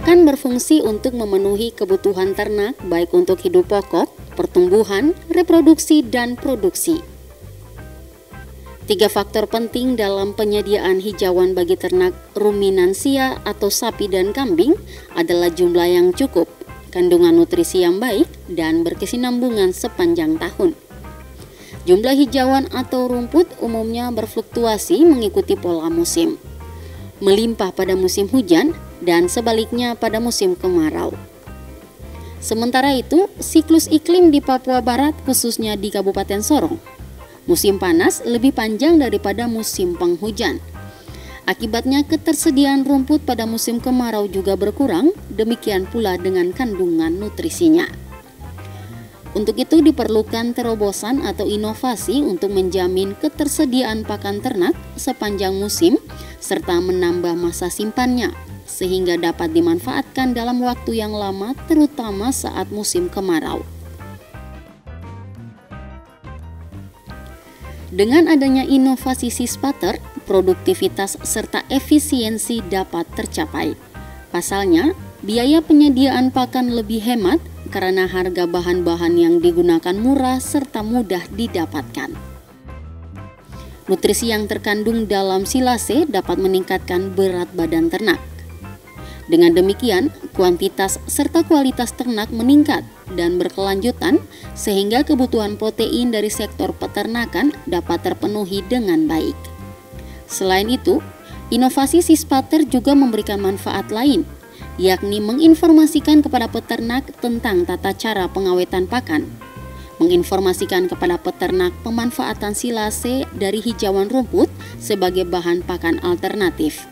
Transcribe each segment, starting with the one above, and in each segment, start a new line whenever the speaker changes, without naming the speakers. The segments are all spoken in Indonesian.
akan berfungsi untuk memenuhi kebutuhan ternak baik untuk hidup pokok, pertumbuhan, reproduksi, dan produksi. 3 faktor penting dalam penyediaan hijauan bagi ternak ruminansia atau sapi dan kambing adalah jumlah yang cukup, kandungan nutrisi yang baik, dan berkesinambungan sepanjang tahun. Jumlah hijauan atau rumput umumnya berfluktuasi mengikuti pola musim, melimpah pada musim hujan dan sebaliknya pada musim kemarau. Sementara itu, siklus iklim di Papua Barat khususnya di Kabupaten Sorong, musim panas lebih panjang daripada musim penghujan. Akibatnya ketersediaan rumput pada musim kemarau juga berkurang, demikian pula dengan kandungan nutrisinya. Untuk itu diperlukan terobosan atau inovasi untuk menjamin ketersediaan pakan ternak sepanjang musim serta menambah masa simpannya sehingga dapat dimanfaatkan dalam waktu yang lama terutama saat musim kemarau. Dengan adanya inovasi sispater, produktivitas serta efisiensi dapat tercapai. Pasalnya, biaya penyediaan pakan lebih hemat karena harga bahan-bahan yang digunakan murah serta mudah didapatkan. Nutrisi yang terkandung dalam silase dapat meningkatkan berat badan ternak. Dengan demikian, kuantitas serta kualitas ternak meningkat dan berkelanjutan sehingga kebutuhan protein dari sektor peternakan dapat terpenuhi dengan baik. Selain itu, inovasi sispater juga memberikan manfaat lain, yakni menginformasikan kepada peternak tentang tata cara pengawetan pakan, menginformasikan kepada peternak pemanfaatan silase dari hijauan rumput sebagai bahan pakan alternatif,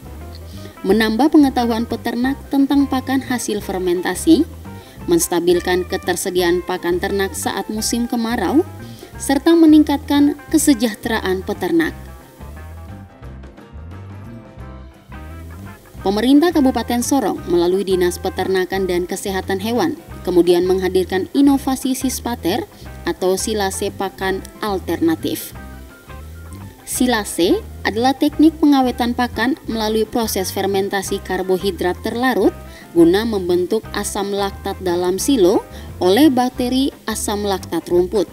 menambah pengetahuan peternak tentang pakan hasil fermentasi, menstabilkan ketersediaan pakan ternak saat musim kemarau, serta meningkatkan kesejahteraan peternak. Pemerintah Kabupaten Sorong melalui Dinas Peternakan dan Kesehatan Hewan kemudian menghadirkan inovasi sispater atau silase pakan alternatif. Silase adalah teknik pengawetan pakan melalui proses fermentasi karbohidrat terlarut guna membentuk asam laktat dalam silo oleh bakteri asam laktat rumput.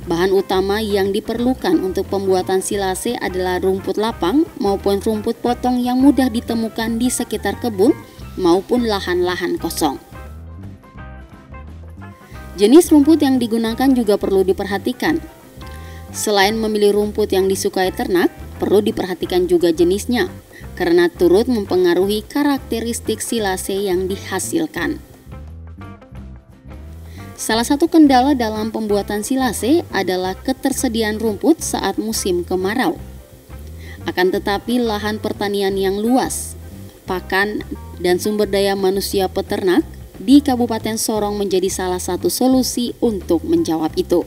Bahan utama yang diperlukan untuk pembuatan silase adalah rumput lapang maupun rumput potong yang mudah ditemukan di sekitar kebun maupun lahan-lahan kosong. Jenis rumput yang digunakan juga perlu diperhatikan. Selain memilih rumput yang disukai ternak, perlu diperhatikan juga jenisnya, karena turut mempengaruhi karakteristik silase yang dihasilkan. Salah satu kendala dalam pembuatan silase adalah ketersediaan rumput saat musim kemarau. Akan tetapi lahan pertanian yang luas, pakan, dan sumber daya manusia peternak di Kabupaten Sorong menjadi salah satu solusi untuk menjawab itu.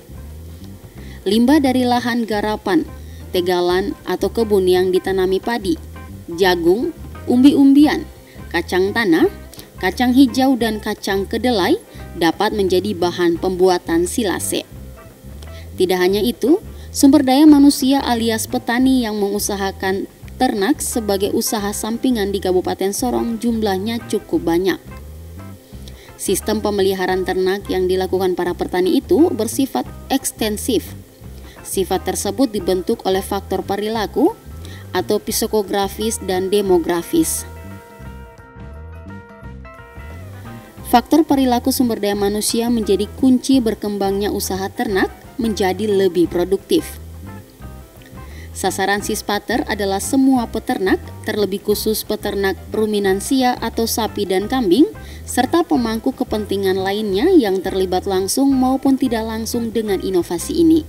Limbah dari lahan garapan, tegalan, atau kebun yang ditanami padi, jagung, umbi-umbian, kacang tanah, kacang hijau, dan kacang kedelai dapat menjadi bahan pembuatan silase. Tidak hanya itu, sumber daya manusia alias petani yang mengusahakan ternak sebagai usaha sampingan di Kabupaten Sorong jumlahnya cukup banyak. Sistem pemeliharaan ternak yang dilakukan para petani itu bersifat ekstensif. Sifat tersebut dibentuk oleh faktor perilaku atau psikografis dan demografis. Faktor perilaku sumber daya manusia menjadi kunci berkembangnya usaha ternak menjadi lebih produktif. Sasaran sispater adalah semua peternak, terlebih khusus peternak ruminansia atau sapi dan kambing, serta pemangku kepentingan lainnya yang terlibat langsung maupun tidak langsung dengan inovasi ini.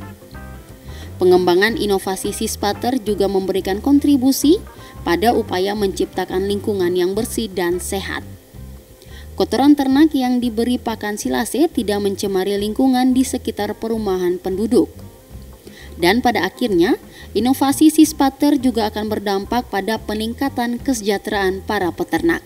Pengembangan inovasi sispater juga memberikan kontribusi pada upaya menciptakan lingkungan yang bersih dan sehat. Kotoran ternak yang diberi pakan silase tidak mencemari lingkungan di sekitar perumahan penduduk. Dan pada akhirnya, inovasi sispater juga akan berdampak pada peningkatan kesejahteraan para peternak.